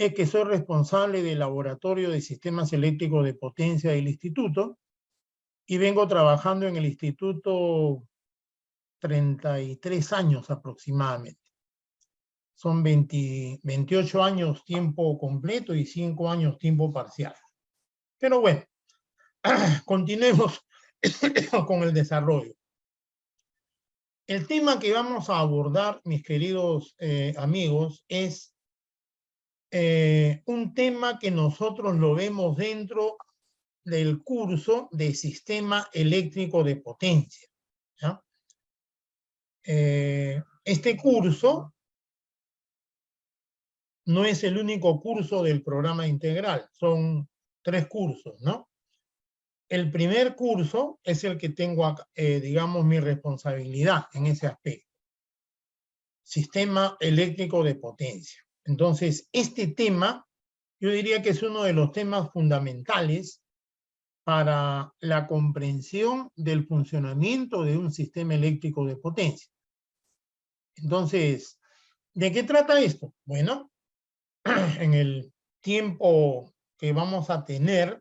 es que soy responsable del Laboratorio de Sistemas Eléctricos de Potencia del Instituto y vengo trabajando en el Instituto 33 años aproximadamente. Son 28 años tiempo completo y 5 años tiempo parcial. Pero bueno, continuemos con el desarrollo. El tema que vamos a abordar, mis queridos amigos, es un tema que nosotros lo vemos dentro del curso de Sistema Eléctrico de Potencia, ¿ya? Este curso no es el único curso del programa integral, son 3 cursos, ¿no? El primer curso es el que tengo, digamos, mi responsabilidad en ese aspecto. Sistema eléctrico de potencia. Entonces, este tema, yo diría que es uno de los temas fundamentales para la comprensión del funcionamiento de un sistema eléctrico de potencia. Entonces, ¿de qué trata esto? Bueno, en el tiempo que vamos a tener,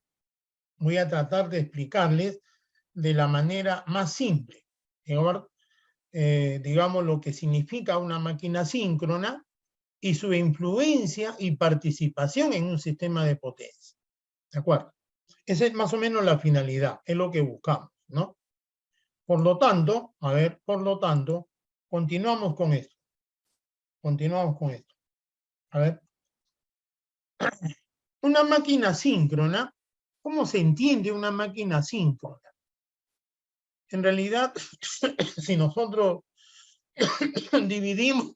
voy a tratar de explicarles de la manera más simple, digamos, lo que significa una máquina síncrona y su influencia y participación en un sistema de potencia. ¿De acuerdo? Esa es más o menos la finalidad, es lo que buscamos, ¿no? Por lo tanto, continuamos con esto. Continuamos con esto. A ver. Una máquina síncrona, ¿cómo se entiende una máquina síncrona? En realidad, si nosotros dividimos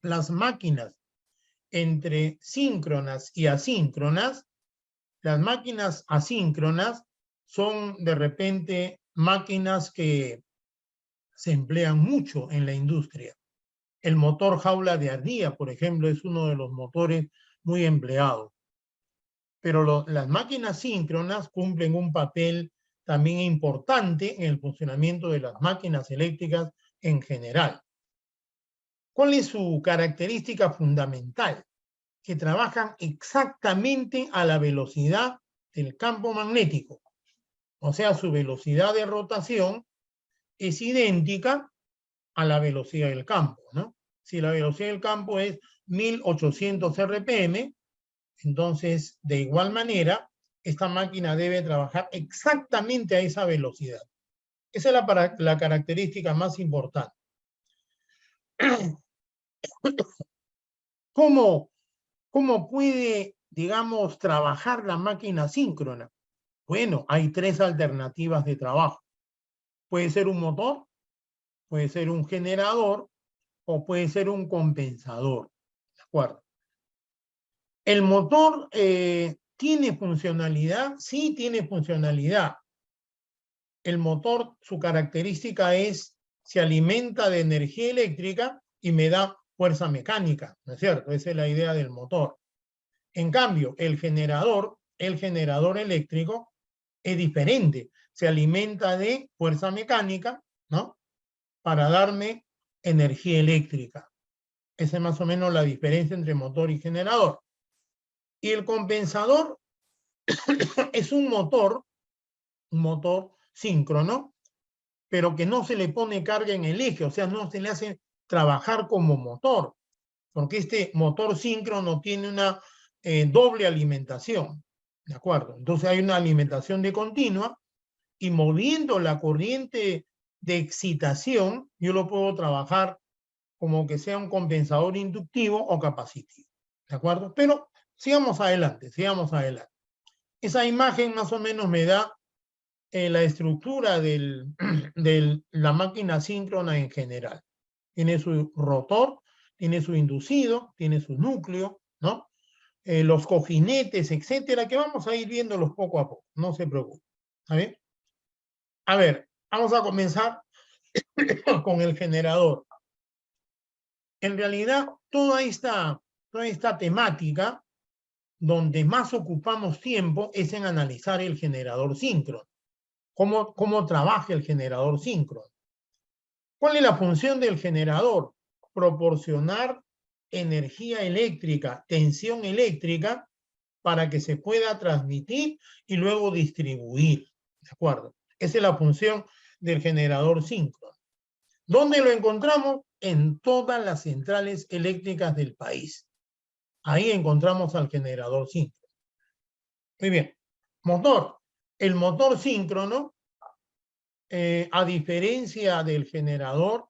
las máquinas entre síncronas y asíncronas, las máquinas asíncronas son de repente máquinas que se emplean mucho en la industria. El motor jaula de ardilla, por ejemplo, es uno de los motores muy empleados. Pero las máquinas síncronas cumplen un papel también importante en el funcionamiento de las máquinas eléctricas en general. ¿Cuál es su característica fundamental? Que trabajan exactamente a la velocidad del campo magnético. O sea, su velocidad de rotación es idéntica a la velocidad del campo, ¿no? Si la velocidad del campo es 1800 RPM, entonces, de igual manera, esta máquina debe trabajar exactamente a esa velocidad. Esa es la característica más importante. ¿Cómo puede, digamos, trabajar la máquina síncrona? Bueno, hay 3 alternativas de trabajo. Puede ser un motor, puede ser un generador o puede ser un compensador. ¿De acuerdo? ¿El motor tiene funcionalidad? Sí, tiene funcionalidad. El motor, su característica es, se alimenta de energía eléctrica y me da fuerza mecánica, ¿no es cierto? Esa es la idea del motor. En cambio, el generador eléctrico, es diferente. Se alimenta de fuerza mecánica, ¿no? Para darme energía eléctrica. Esa es más o menos la diferencia entre motor y generador. Y el compensador es un motor síncrono, pero que no se le pone carga en el eje, o sea, no se le hace trabajar como motor, porque este motor síncrono tiene una doble alimentación, ¿de acuerdo? Entonces hay una alimentación de continua y moviendo la corriente de excitación, yo lo puedo trabajar como que sea un compensador inductivo o capacitivo, ¿de acuerdo? Pero sigamos adelante, sigamos adelante. Esa imagen más o menos me da la estructura de la máquina síncrona en general. Tiene su rotor, tiene su inducido, tiene su núcleo, ¿no? Los cojinetes, etcétera, que vamos a ir viéndolos poco a poco, no se preocupen. ¿Está bien? A ver, vamos a comenzar con el generador. En realidad, toda esta temática, donde más ocupamos tiempo es en analizar el generador síncrono. ¿Cómo trabaja el generador síncrono? ¿Cuál es la función del generador? Proporcionar energía eléctrica, tensión eléctrica, para que se pueda transmitir y luego distribuir. ¿De acuerdo? Esa es la función del generador síncrono. ¿Dónde lo encontramos? En todas las centrales eléctricas del país. Ahí encontramos al generador síncrono. Muy bien. Motor. El motor síncrono, a diferencia del generador,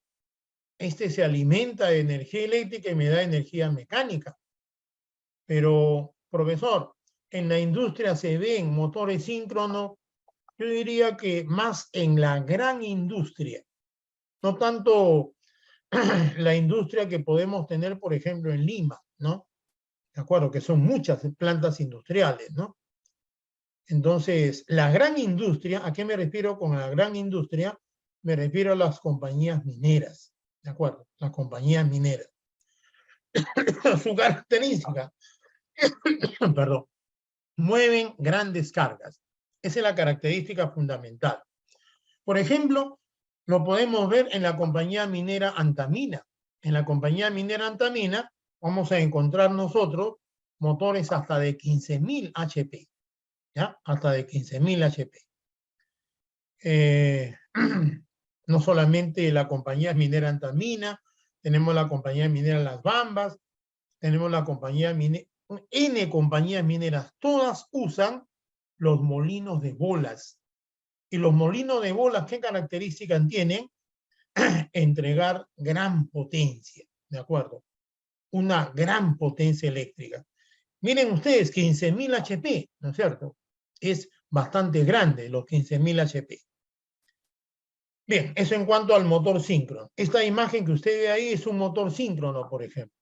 este se alimenta de energía eléctrica y me da energía mecánica. Pero, profesor, en la industria se ven motores síncronos, yo diría que más en la gran industria, no tanto la industria que podemos tener, por ejemplo, en Lima, ¿no? De acuerdo, que son muchas plantas industriales, ¿no? Entonces, la gran industria, ¿a qué me refiero con la gran industria? Me refiero a las compañías mineras, ¿de acuerdo? Las compañías mineras. Su característica, perdón, mueven grandes cargas. Esa es la característica fundamental. Por ejemplo, lo podemos ver en la compañía minera Antamina. En la compañía minera Antamina vamos a encontrar nosotros motores hasta de 15.000 HP. ¿Ya? Hasta de 15.000 HP. No solamente la compañía minera Antamina, tenemos la compañía minera Las Bambas, tenemos la compañía minera, N compañías mineras, todas usan los molinos de bolas. Y los molinos de bolas, ¿qué características tienen? Entregar gran potencia, ¿de acuerdo? Una gran potencia eléctrica. Miren ustedes, 15.000 HP, ¿no es cierto? Es bastante grande los 15.000 HP. Bien, eso en cuanto al motor síncrono. Esta imagen que usted ve ahí es un motor síncrono, por ejemplo.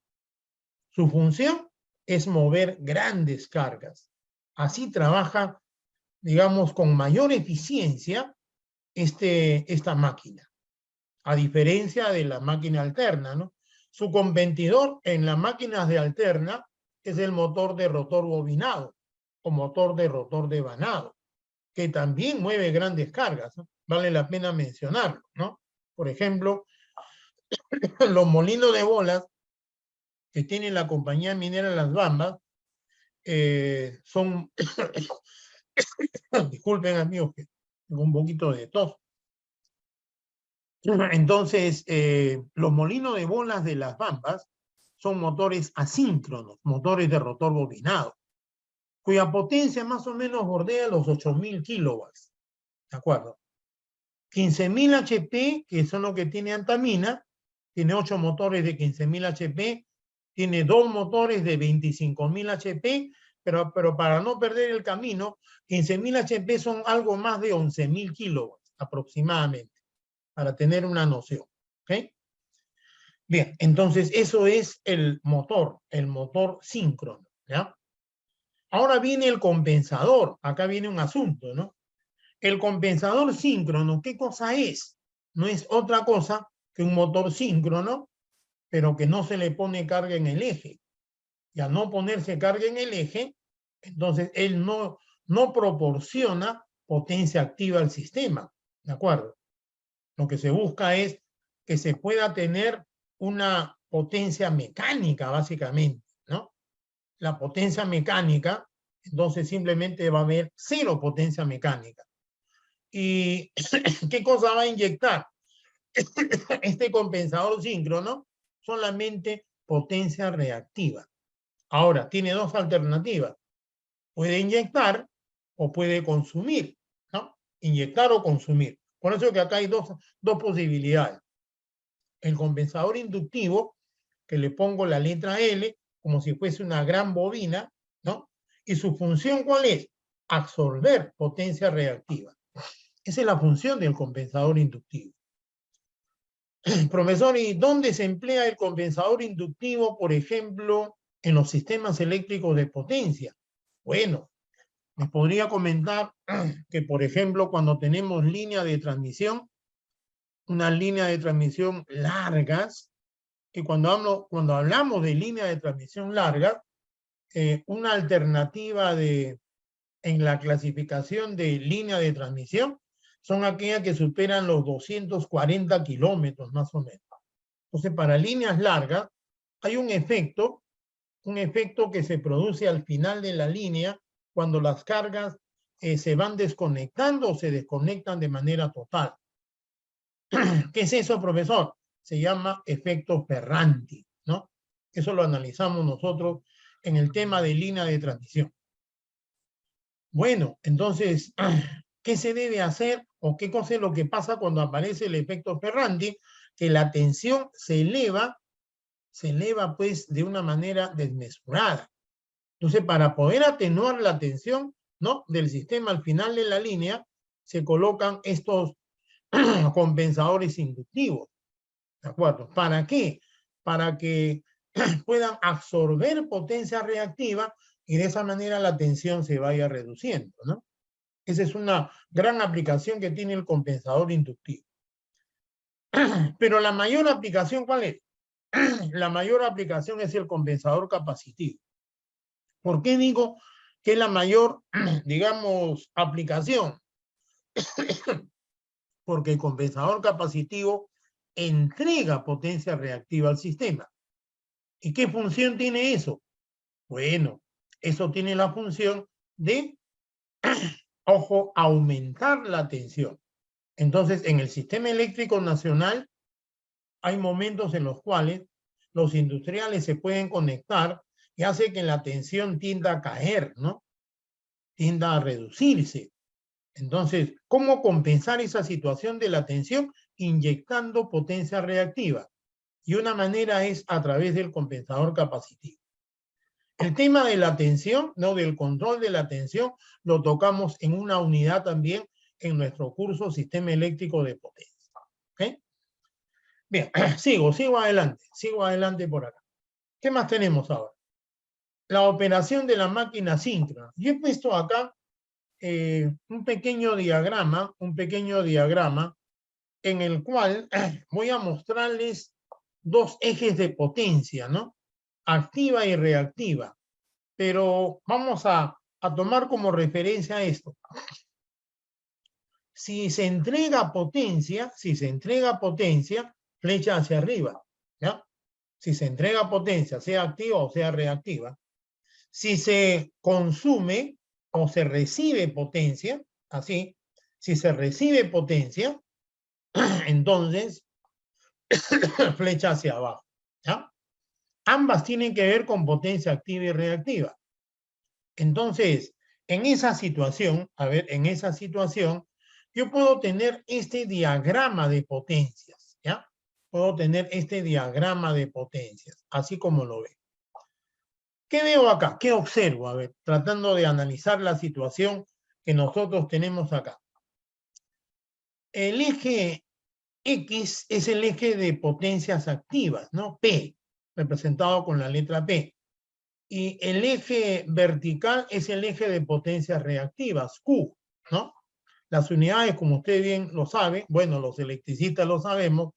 Su función es mover grandes cargas. Así trabaja, digamos, con mayor eficiencia esta máquina, a diferencia de la máquina alterna, ¿no? Su competidor en las máquinas de alterna es el motor de rotor bobinado o motor de rotor devanado, que también mueve grandes cargas, ¿no? Vale la pena mencionarlo, ¿no? Por ejemplo, los molinos de bolas que tiene la compañía minera Las Bambas son, disculpen amigos, que tengo un poquito de tos. Entonces, los molinos de bolas de Las Bambas son motores asíncronos, motores de rotor bobinado, cuya potencia más o menos bordea los 8.000 kilowatts, ¿de acuerdo? 15.000 HP, que son lo que tiene Antamina, tiene 8 motores de 15.000 HP, tiene 2 motores de 25.000 HP, pero para no perder el camino, 15.000 HP son algo más de 11.000 kilowatts aproximadamente, para tener una noción. ¿Ok? Bien, entonces eso es el motor síncrono, ¿ya? Ahora viene el compensador, acá viene un asunto, ¿no? El compensador síncrono, ¿qué cosa es? No es otra cosa que un motor síncrono, pero que no se le pone carga en el eje. Y al no ponerse carga en el eje, entonces él no proporciona potencia activa al sistema, ¿de acuerdo? Lo que se busca es que se pueda tener una potencia mecánica, básicamente, ¿no? La potencia mecánica, entonces simplemente va a haber cero potencia mecánica. ¿Y qué cosa va a inyectar este compensador síncrono? Solamente potencia reactiva. Ahora, tiene dos alternativas. Puede inyectar o puede consumir, ¿no? Inyectar o consumir. Por eso que acá hay dos posibilidades. El compensador inductivo, que le pongo la letra L, como si fuese una gran bobina, ¿no? ¿Y su función cuál es? Absorber potencia reactiva. Esa es la función del compensador inductivo. Profesor, ¿y dónde se emplea el compensador inductivo, por ejemplo, en los sistemas eléctricos de potencia? Bueno, les podría comentar que, por ejemplo, cuando tenemos línea de transmisión, unas líneas de transmisión largas, y cuando hablamos de línea de transmisión larga, una alternativa en la clasificación de línea de transmisión son aquellas que superan los 240 kilómetros más o menos. Entonces, para líneas largas hay un efecto que se produce al final de la línea cuando las cargas se van desconectando o se desconectan de manera total. ¿Qué es eso, profesor? Se llama efecto Ferranti, ¿no? Eso lo analizamos nosotros en el tema de línea de transmisión. Bueno, entonces, ¿qué se debe hacer o qué cosa es lo que pasa cuando aparece el efecto Ferranti? Que la tensión se eleva pues de una manera desmesurada. Entonces, para poder atenuar la tensión, ¿no?, del sistema al final de la línea, se colocan estos compensadores inductivos, ¿de acuerdo? ¿Para qué? Para que puedan absorber potencia reactiva y de esa manera la tensión se vaya reduciendo, ¿no? Esa es una gran aplicación que tiene el compensador inductivo. Pero la mayor aplicación, ¿cuál es? La mayor aplicación es el compensador capacitivo. ¿Por qué digo que es la mayor, digamos, aplicación? Porque el compensador capacitivo entrega potencia reactiva al sistema. ¿Y qué función tiene eso? Bueno, eso tiene la función de, ojo, aumentar la tensión. Entonces, en el sistema eléctrico nacional hay momentos en los cuales los industriales se pueden conectar y hace que la tensión tienda a caer, ¿no? Tienda a reducirse. Entonces, ¿cómo compensar esa situación de la tensión? Inyectando potencia reactiva. Y una manera es a través del compensador capacitivo. El tema de la tensión, no, del control de la tensión, lo tocamos en una unidad también en nuestro curso Sistema Eléctrico de Potencia. ¿Okay? Bien, sigo adelante por acá. ¿Qué más tenemos ahora? La operación de la máquina síncrona. Yo he puesto acá un pequeño diagrama en el cual voy a mostrarles dos ejes de potencia, ¿no? Activa y reactiva. Pero vamos a tomar como referencia esto. Si se entrega potencia, flecha hacia arriba, ¿ya? Si se entrega potencia, sea activa o sea reactiva. Si se consume o se recibe potencia, así, si se recibe potencia, entonces flecha hacia abajo, ¿ya? Ambas tienen que ver con potencia activa y reactiva. Entonces, en esa situación, yo puedo tener este diagrama de potencias, ¿ya? Puedo tener este diagrama de potencias, así como lo ve. ¿Qué veo acá? ¿Qué observo? A ver, tratando de analizar la situación que nosotros tenemos acá. El eje X es el eje de potencias activas, ¿no? P, representado con la letra P. Y el eje vertical es el eje de potencias reactivas, Q, ¿no? Las unidades, como usted bien lo sabe, bueno, los electricistas lo sabemos,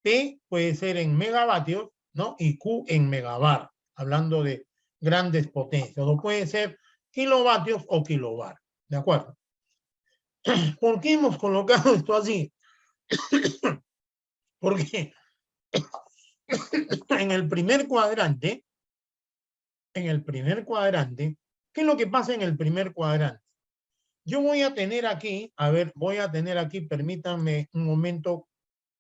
P puede ser en megavatios, ¿no? Y Q en megavar, hablando de grandes potencias, o puede ser kilovatios o kilovar, ¿de acuerdo? ¿Por qué hemos colocado esto así? Porque en el primer cuadrante, ¿qué es lo que pasa en el primer cuadrante? Yo voy a tener aquí, permítanme un momento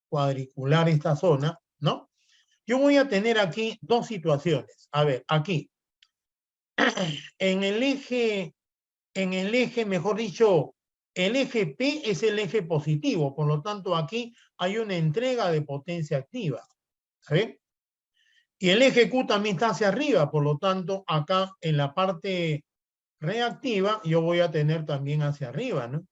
cuadricular esta zona, ¿no? Yo voy a tener aquí dos situaciones. A ver, aquí. En el eje, mejor dicho, el eje P es el eje positivo, por lo tanto aquí hay una entrega de potencia activa. ¿Sí? Y el eje Q también está hacia arriba, por lo tanto acá en la parte reactiva yo voy a tener también hacia arriba, ¿no?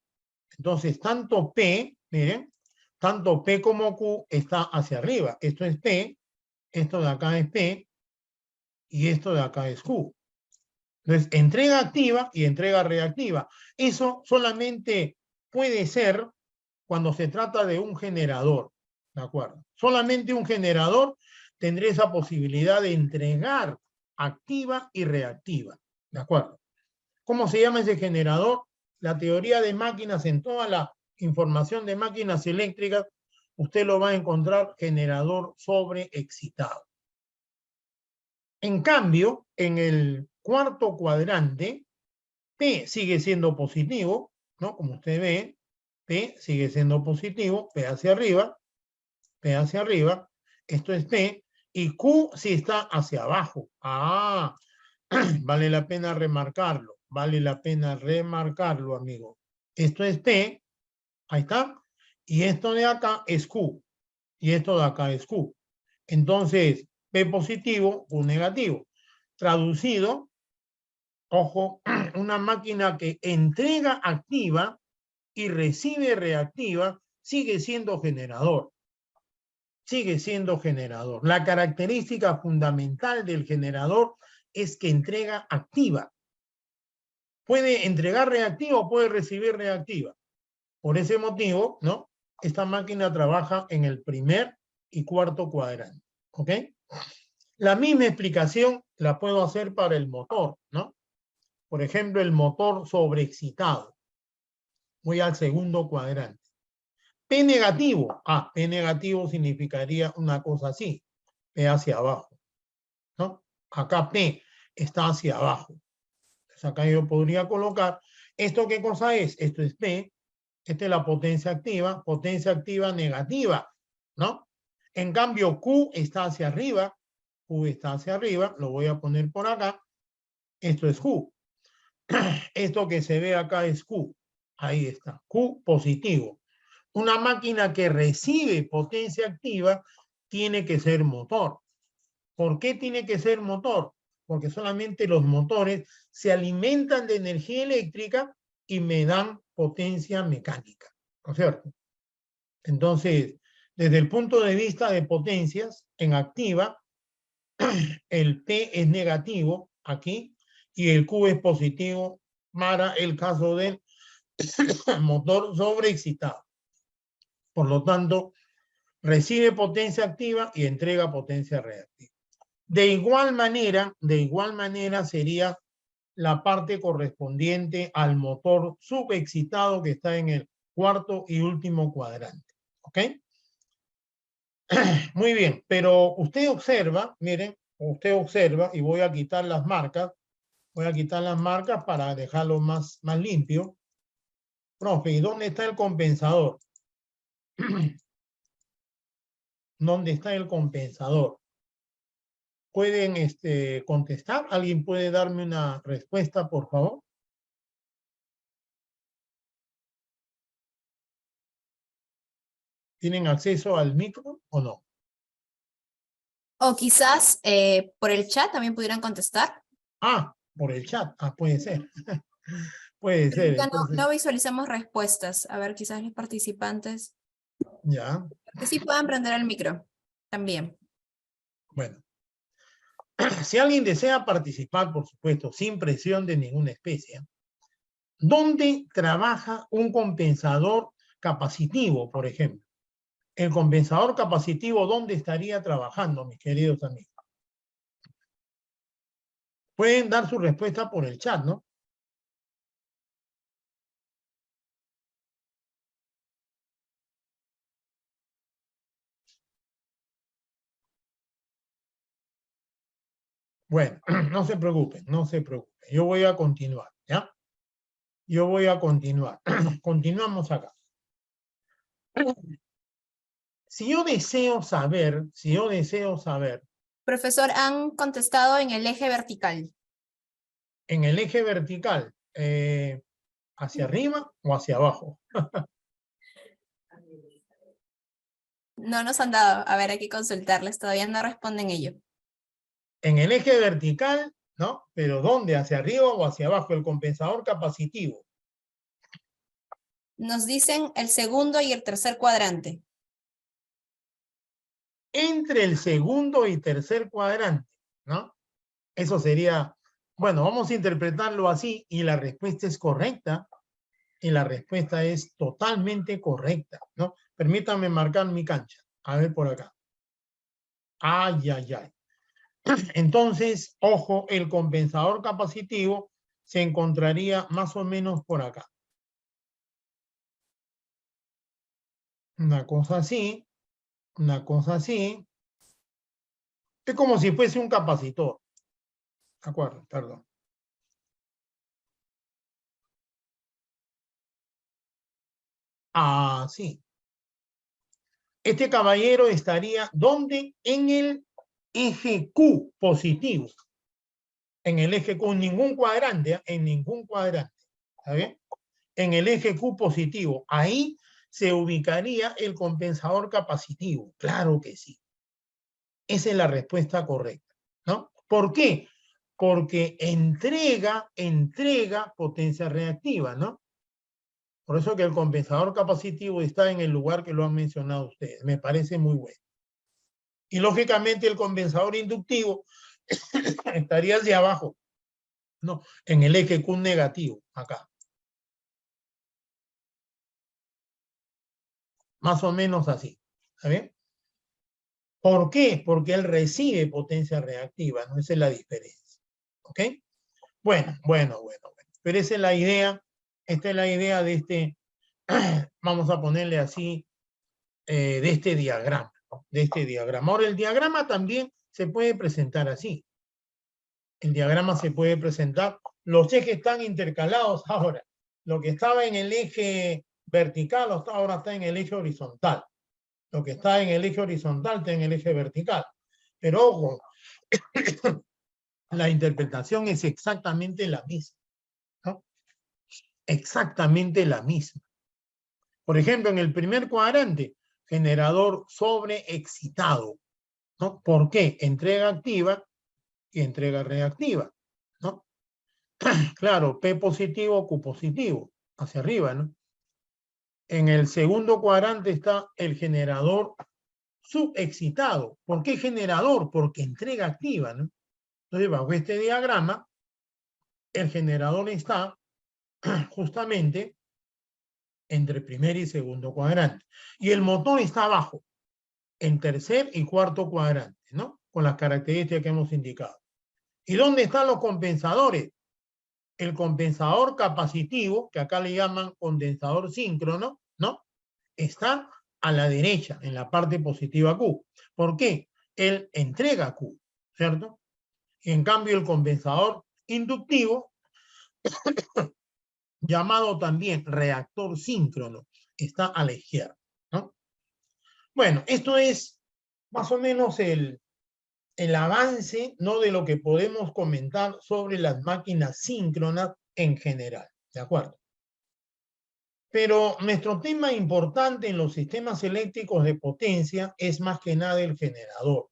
Entonces tanto P, miren, tanto P como Q está hacia arriba. Esto es P, esto de acá es P y esto de acá es Q. Entonces, entrega activa y entrega reactiva. Eso solamente puede ser cuando se trata de un generador, ¿de acuerdo? Solamente un generador tendrá esa posibilidad de entregar activa y reactiva, ¿de acuerdo? ¿Cómo se llama ese generador? La teoría de máquinas, en toda la información de máquinas eléctricas, usted lo va a encontrar generador sobreexcitado. En cambio, en el cuarto cuadrante, P sigue siendo positivo, ¿no? Como usted ve, P sigue siendo positivo, P hacia arriba, esto es P, y Q sí está hacia abajo. Ah, vale la pena remarcarlo, amigo. Esto es P, ahí está, y esto de acá es Q, y esto de acá es Q. Entonces, P positivo, Q negativo. Traducido, ojo, una máquina que entrega activa y recibe reactiva sigue siendo generador. La característica fundamental del generador es que entrega activa. Puede entregar reactiva o puede recibir reactiva. Por ese motivo, ¿no? Esta máquina trabaja en el primer y cuarto cuadrante. ¿Ok? La misma explicación la puedo hacer para el motor, ¿no? Por ejemplo, el motor sobreexcitado. Voy al segundo cuadrante. P negativo. Ah, P negativo significaría una cosa así. P hacia abajo, ¿no? Acá P está hacia abajo. Entonces acá yo podría colocar, ¿esto qué cosa es? Esto es P, esta es la potencia activa negativa, ¿no? En cambio, Q está hacia arriba, lo voy a poner por acá, esto es Q. Esto que se ve acá es Q, ahí está, Q positivo. Una máquina que recibe potencia activa tiene que ser motor. ¿Por qué tiene que ser motor? Porque solamente los motores se alimentan de energía eléctrica y me dan potencia mecánica, ¿no es cierto? Entonces, desde el punto de vista de potencias en activa, el P es negativo aquí y el Q es positivo para el caso del motor sobreexcitado. Por lo tanto, recibe potencia activa y entrega potencia reactiva. De igual manera sería la parte correspondiente al motor subexcitado que está en el cuarto y último cuadrante. ¿Ok? Muy bien, pero usted observa, miren, y voy a quitar las marcas, para dejarlo más limpio. Profe, ¿y dónde está el compensador? ¿Dónde está el compensador? ¿Pueden contestar? ¿Alguien puede darme una respuesta, por favor? ¿Tienen acceso al micro o no? O quizás por el chat también pudieran contestar. Ah, por el chat. Ah, puede ser. Puede ser, Ya entonces, no visualizamos respuestas. A ver, quizás los participantes ya, que sí puedan prender el micro también. bueno. Si alguien desea participar, por supuesto, sin presión de ninguna especie, ¿dónde trabaja un compensador capacitivo, por ejemplo? El compensador capacitivo, ¿dónde estaría trabajando, mis queridos amigos? Pueden dar su respuesta por el chat, ¿no? Bueno, no se preocupen. Yo voy a continuar, ¿ya? Continuamos acá. Si yo deseo saber, Profesor, han contestado en el eje vertical. en el eje vertical, ¿hacia arriba o hacia abajo? No nos han dado. A ver, hay que consultarles. Todavía no responden ello. En el eje vertical, ¿no? Pero ¿dónde? ¿Hacia arriba o hacia abajo? El compensador capacitivo. Nos dicen el segundo y el tercer cuadrante. Entre el segundo y tercer cuadrante, ¿no? Eso sería, bueno, vamos a interpretarlo así y la respuesta es correcta. Y la respuesta es totalmente correcta, ¿no? Permítanme marcar mi cancha. A ver por acá. Ay, ay, ay. Entonces, ojo, el compensador capacitivo se encontraría más o menos por acá. Una cosa así. Es como si fuese un capacitor. acuerdo, perdón. Ah, sí. Este caballero estaría, ¿dónde? En el eje Q positivo. En el eje Q, en ningún cuadrante, ¿eh? En ningún cuadrante. ¿Está bien? En el eje Q positivo. Ahí se ubicaría el compensador capacitivo. Claro que sí. Esa es la respuesta correcta, ¿no? ¿Por qué? Porque entrega potencia reactiva, ¿no? Por eso que el compensador capacitivo está en el lugar que lo han mencionado ustedes. Me parece muy bueno. Y lógicamente el compensador inductivo estaría hacia abajo, ¿no? En el eje Q negativo, acá. Más o menos así. ¿Está bien? ¿Por qué? Porque él recibe potencia reactiva, ¿no? Esa es la diferencia. ¿Ok? Bueno. Pero esa es la idea, esta es la idea de este, vamos a ponerle así, de este diagrama, ¿no? De este diagrama. Ahora, el diagrama también se puede presentar así. El diagrama se puede presentar, los ejes están intercalados ahora. Lo que estaba en el eje vertical ahora está en el eje horizontal. Lo que está en el eje horizontal está en el eje vertical. Pero ojo, la interpretación es exactamente la misma, ¿no? Exactamente la misma. Por ejemplo, en el primer cuadrante, generador sobreexcitado, ¿no? ¿Por qué? Entrega activa y entrega reactiva, ¿no? Claro, P positivo, Q positivo, hacia arriba, ¿no? En el segundo cuadrante está el generador subexcitado. ¿Por qué generador? Porque entrega activa, ¿no? Entonces, bajo este diagrama, el generador está justamente entre primer y segundo cuadrante. Y el motor está abajo, en tercer y cuarto cuadrante, ¿no? Con las características que hemos indicado. ¿Y dónde están los compensadores? El compensador capacitivo, que acá le llaman condensador síncrono, ¿no? Está a la derecha, en la parte positiva Q. ¿Por qué? Él entrega Q, ¿cierto? Y en cambio el compensador inductivo, llamado también reactor síncrono, está a la izquierda, ¿no? Bueno, esto es más o menos el avance, ¿no? De lo que podemos comentar sobre las máquinas síncronas en general, ¿de acuerdo? Pero nuestro tema importante en los sistemas eléctricos de potencia es más que nada el generador.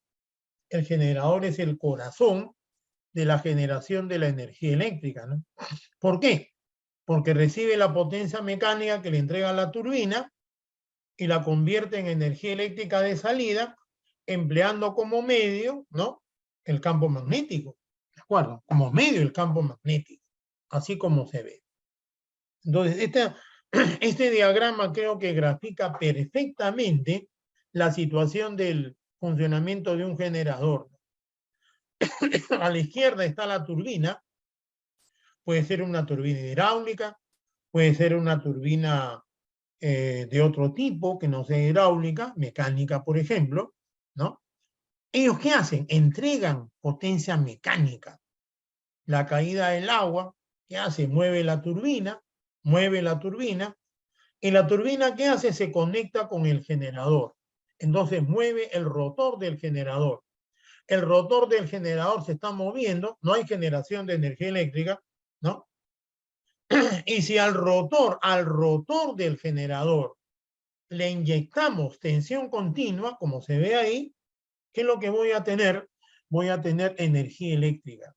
El generador es el corazón de la generación de la energía eléctrica, ¿no? ¿Por qué? Porque recibe la potencia mecánica que le entrega la turbina y la convierte en energía eléctrica de salida, empleando como medio, ¿no? El campo magnético, ¿de acuerdo? Como medio el campo magnético, así como se ve. Entonces, este diagrama creo que grafica perfectamente la situación del funcionamiento de un generador. A la izquierda está la turbina, puede ser una turbina hidráulica, puede ser una turbina de otro tipo, que no sea hidráulica, mecánica, por ejemplo, ¿no? ¿Ellos qué hacen? Entregan potencia mecánica. La caída del agua, ¿qué hace? Mueve la turbina, y la turbina, ¿qué hace? Se conecta con el generador. Entonces mueve el rotor del generador. El rotor del generador se está moviendo, no hay generación de energía eléctrica, ¿no? Y si al rotor del generador le inyectamos tensión continua, como se ve ahí, ¿qué es lo que voy a tener? Voy a tener energía eléctrica.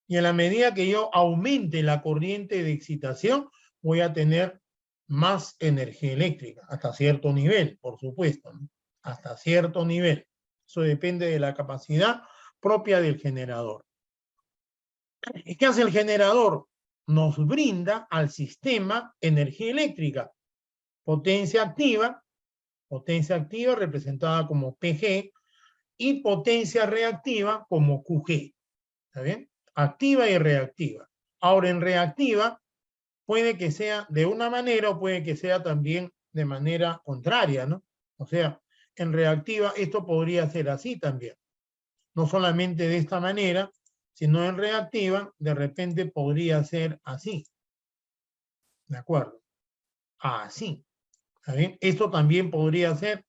Y en la medida que yo aumente la corriente de excitación, voy a tener más energía eléctrica, hasta cierto nivel, por supuesto, ¿no? Hasta cierto nivel. Eso depende de la capacidad propia del generador. ¿Y qué hace el generador? Nos brinda al sistema energía eléctrica, potencia activa representada como PG, y potencia reactiva como QG. ¿Está bien? Activa y reactiva. Ahora, en reactiva puede que sea de una manera o puede que sea también de manera contraria, ¿no? O sea, en reactiva esto podría ser así también. No solamente de esta manera, Si no en reactiva, de repente podría ser así. ¿De acuerdo? Así. ¿Está bien? Esto también podría ser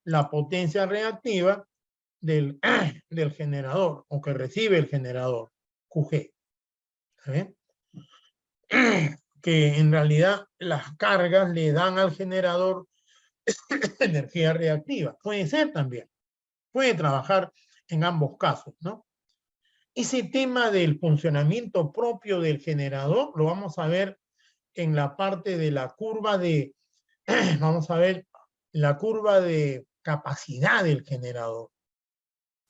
la potencia reactiva del, del generador o que recibe el generador, QG. ¿Está bien? Que en realidad las cargas le dan al generador energía reactiva. Puede ser también. Puede trabajar en ambos casos, ¿no? Ese tema del funcionamiento propio del generador lo vamos a ver en la parte de la curva de, vamos a ver la curva de capacidad del generador.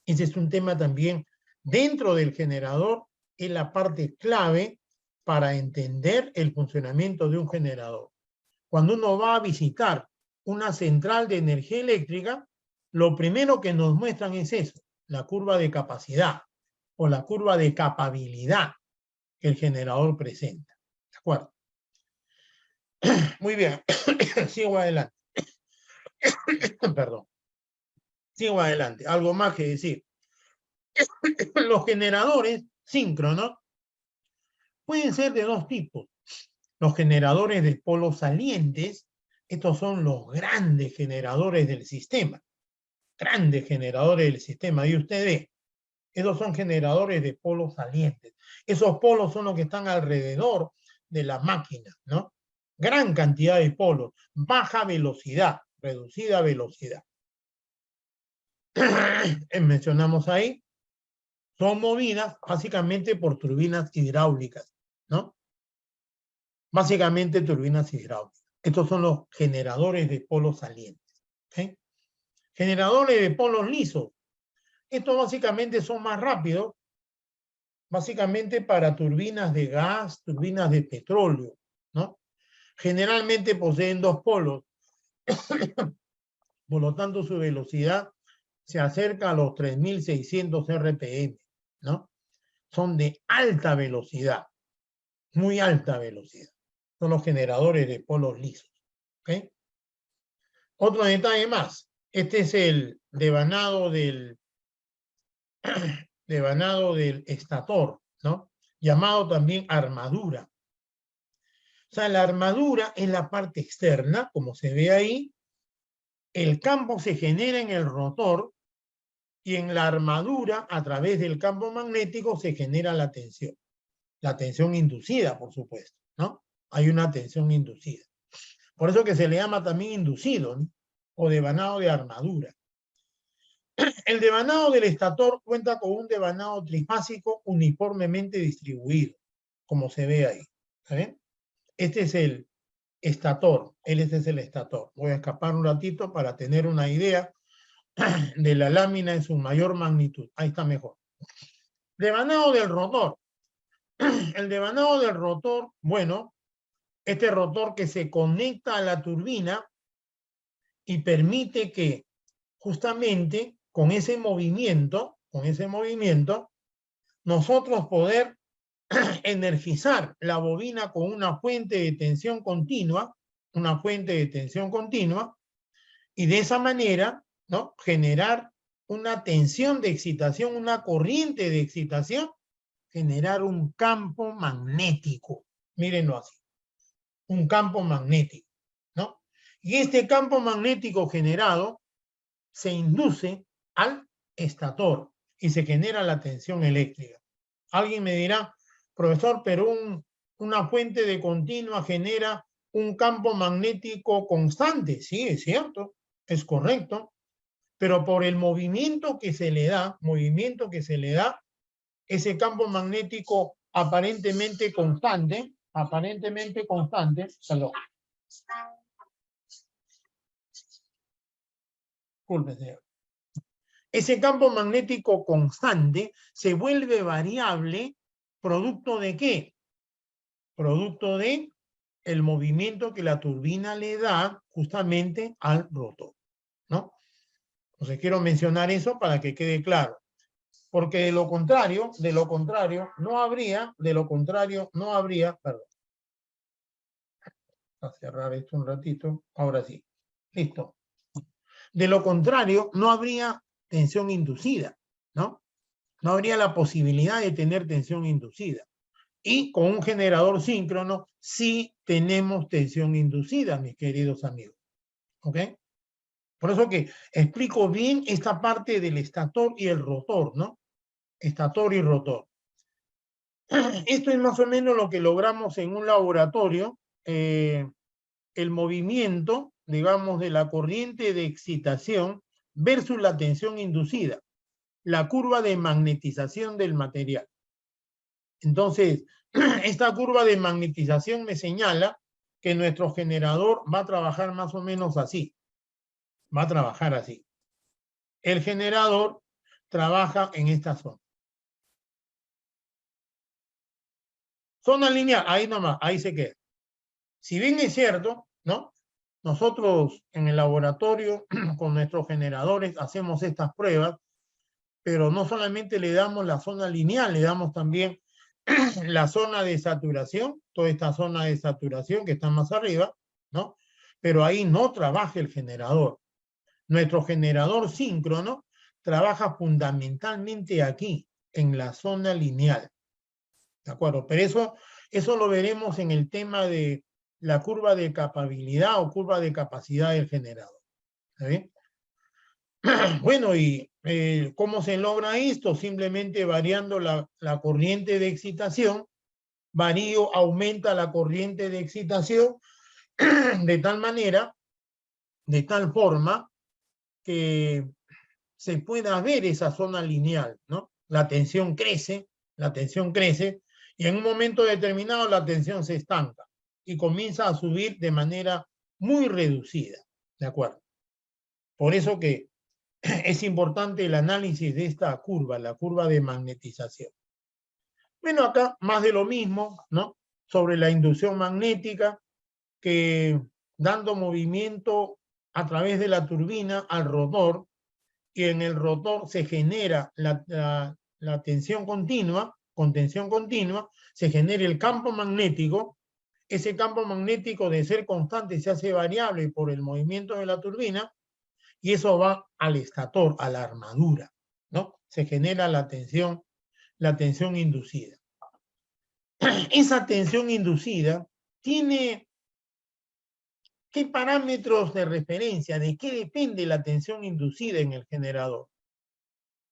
Ese es un tema también dentro del generador, es la parte clave para entender el funcionamiento de un generador. Cuando uno va a visitar una central de energía eléctrica, lo primero que nos muestran es eso, la curva de capacidad o la curva de capabilidad que el generador presenta. ¿De acuerdo? Muy bien, sigo adelante. Perdón. Sigo adelante. Algo más que decir. Los generadores síncronos pueden ser de dos tipos. Los generadores de polos salientes, estos son los grandes generadores del sistema. Grandes generadores del sistema. Y usted ve, esos son generadores de polos salientes. Esos polos son los que están alrededor de la máquina, ¿no? Gran cantidad de polos, baja velocidad, reducida velocidad. Mencionamos ahí, son movidas básicamente por turbinas hidráulicas, ¿no? Básicamente turbinas hidráulicas. Estos son los generadores de polos salientes. ¿Okay? Generadores de polos lisos. Estos básicamente son más rápidos, básicamente para turbinas de gas, turbinas de petróleo, ¿no? Generalmente poseen dos polos, por lo tanto su velocidad se acerca a los 3.600 RPM, ¿no? Son de alta velocidad, muy alta velocidad. Son los generadores de polos lisos. ¿Okay? Otro detalle más. Este es el devanado del estator, ¿no? Llamado también armadura. O sea, la armadura es la parte externa, como se ve ahí. El campo se genera en el rotor y en la armadura, a través del campo magnético, se genera la tensión. La tensión inducida, por supuesto, ¿no? Hay una tensión inducida. Por eso que se le llama también inducido, ¿no? O devanado de armadura. El devanado del estator cuenta con un devanado trifásico uniformemente distribuido, como se ve ahí. ¿Está bien? Este es el estator. Este es el estator. Voy a escapar un ratito para tener una idea de la lámina en su mayor magnitud. Ahí está mejor. Devanado del rotor. El devanado del rotor, bueno, este rotor que se conecta a la turbina y permite que justamente con ese movimiento, nosotros poder energizar la bobina con una fuente de tensión continua, y de esa manera, ¿no? Generar una tensión de excitación, una corriente de excitación, generar un campo magnético. Mírenlo así, un campo magnético, ¿no? Y este campo magnético generado se induce al estator y se genera la tensión eléctrica. Alguien me dirá, profesor, pero una fuente de continua genera un campo magnético constante. Sí, es cierto, es correcto, pero por el movimiento que se le da, ese campo magnético aparentemente constante, perdón. Disculpe, señor. Ese campo magnético constante se vuelve variable producto de ¿qué? Producto de el movimiento que la turbina le da justamente al rotor, ¿no? Entonces quiero mencionar eso para que quede claro. Porque de lo contrario, no habría, perdón. A cerrar esto un ratito, ahora sí. Listo. De lo contrario, no habría tensión inducida, ¿no? no habría la posibilidad de tener tensión inducida. Y con un generador síncrono sí tenemos tensión inducida, mis queridos amigos. ¿Ok? Por eso que explico bien esta parte del estator y el rotor, ¿no? Estator y rotor. Esto es más o menos lo que logramos en un laboratorio. El movimiento, digamos, de la corriente de excitación versus la tensión inducida, la curva de magnetización del material. Entonces, esta curva de magnetización me señala que nuestro generador va a trabajar más o menos así. Va a trabajar así. El generador trabaja en esta zona. Zona lineal, ahí nomás, ahí se queda. Si bien es cierto, ¿no? Nosotros en el laboratorio con nuestros generadores hacemos estas pruebas, pero no solamente le damos la zona lineal, le damos también la zona de saturación, toda esta zona de saturación que está más arriba, ¿no? Pero ahí no trabaja el generador. Nuestro generador síncrono trabaja fundamentalmente aquí, en la zona lineal. ¿De acuerdo? Pero eso lo veremos en el tema de la curva de capabilidad o curva de capacidad del generador. ¿Está bien? Bueno, y ¿cómo se logra esto? Simplemente variando la corriente de excitación. Varío, aumenta la corriente de excitación de tal manera, de tal forma, que se pueda ver esa zona lineal, ¿no? La tensión crece, y en un momento determinado la tensión se estanca y comienza a subir de manera muy reducida, ¿de acuerdo? Por eso que es importante el análisis de esta curva, la curva de magnetización. Bueno, acá más de lo mismo, ¿no? Sobre la inducción magnética, que dando movimiento a través de la turbina al rotor, y en el rotor se genera la tensión continua, con tensión continua, se genera el campo magnético. Ese campo magnético, de ser constante, se hace variable por el movimiento de la turbina, y eso va al estator, a la armadura, ¿no? Se genera la tensión inducida. Esa tensión inducida tiene ¿qué parámetros de referencia? ¿De qué depende la tensión inducida en el generador?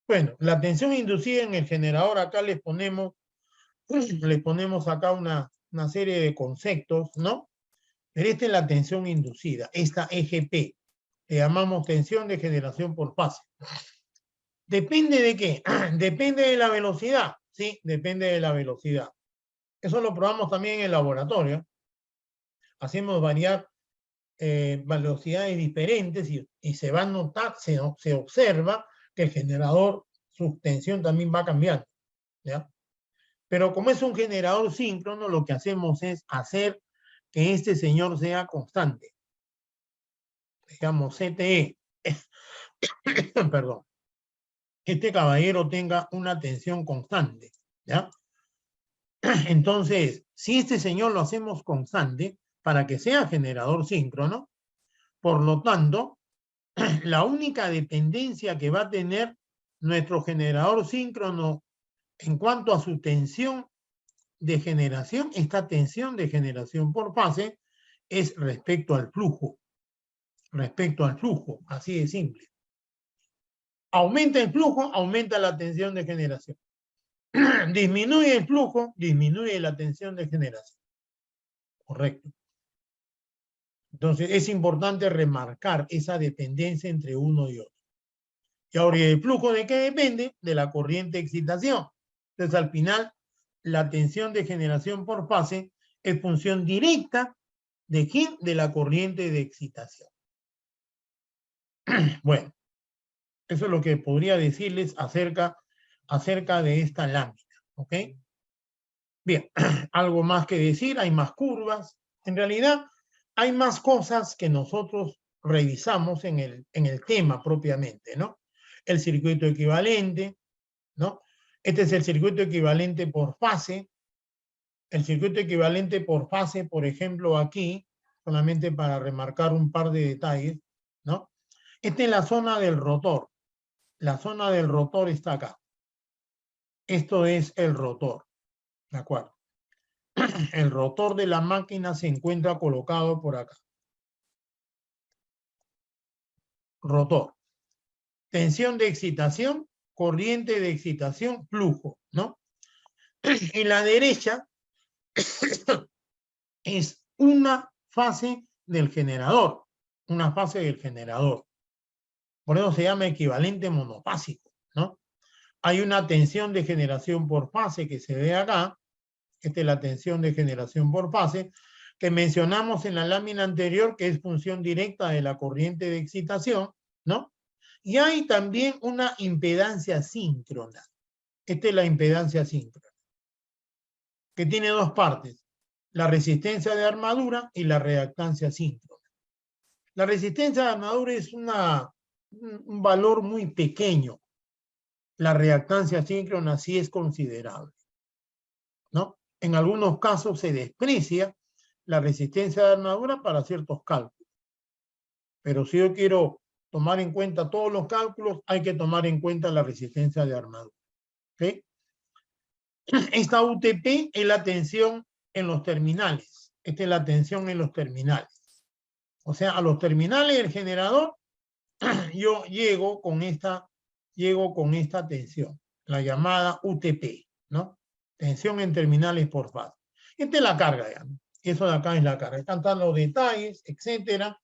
Bueno, la tensión inducida en el generador, acá les ponemos acá una serie de conceptos, ¿no? Pero esta es la tensión inducida, esta EGP, que llamamos tensión de generación por fase. ¿Depende de qué? Depende de la velocidad, ¿sí? Depende de la velocidad. Eso lo probamos también en el laboratorio. Hacemos variar velocidades diferentes y se va a notar, se observa que el generador, su tensión también va cambiando, ¿ya? Pero como es un generador síncrono, lo que hacemos es hacer que este señor sea constante. Digamos, CTE. Perdón. Este caballero tenga una tensión constante, ¿ya? Entonces, si este señor lo hacemos constante para que sea generador síncrono, por lo tanto, la única dependencia que va a tener nuestro generador síncrono en cuanto a su tensión de generación, esta tensión de generación por fase, es respecto al flujo. Respecto al flujo, así de simple. Aumenta el flujo, aumenta la tensión de generación. Disminuye el flujo, disminuye la tensión de generación. Correcto. Entonces es importante remarcar esa dependencia entre uno y otro. Y ahora, ¿el flujo de qué depende? De la corriente de excitación. Entonces, al final, la tensión de generación por fase es función directa ¿de quién? De la corriente de excitación. Bueno, eso es lo que podría decirles acerca de esta lámina. ¿Ok? Bien, algo más que decir, hay más curvas. En realidad, hay más cosas que nosotros revisamos en el tema propiamente, ¿no? El circuito equivalente, ¿no? Este es el circuito equivalente por fase. El circuito equivalente por fase, por ejemplo, aquí, solamente para remarcar un par de detalles, ¿no? Esta es la zona del rotor. La zona del rotor está acá. Esto es el rotor, ¿de acuerdo? El rotor de la máquina se encuentra colocado por acá. Rotor. Tensión de excitación, corriente de excitación, flujo, ¿no? En la derecha es una fase del generador, una fase del generador. Por eso se llama equivalente monofásico, ¿no? Hay una tensión de generación por fase que se ve acá. Esta es la tensión de generación por fase que mencionamos en la lámina anterior, que es función directa de la corriente de excitación, ¿no? Y hay también una impedancia síncrona. Esta es la impedancia síncrona, que tiene dos partes, la resistencia de armadura y la reactancia síncrona. La resistencia de armadura es un valor muy pequeño. La reactancia síncrona sí es considerable, ¿no? En algunos casos se desprecia la resistencia de armadura para ciertos cálculos. Pero si yo quiero tomar en cuenta todos los cálculos, hay que tomar en cuenta la resistencia de armadura. ¿Okay? Esta UTP es la tensión en los terminales. Esta es la tensión en los terminales. O sea, a los terminales del generador, yo llego con esta tensión, la llamada UTP, ¿no? Tensión en terminales por fase. Esta es la carga, ya, ¿no? Eso de acá es la carga. Están los detalles, etcétera.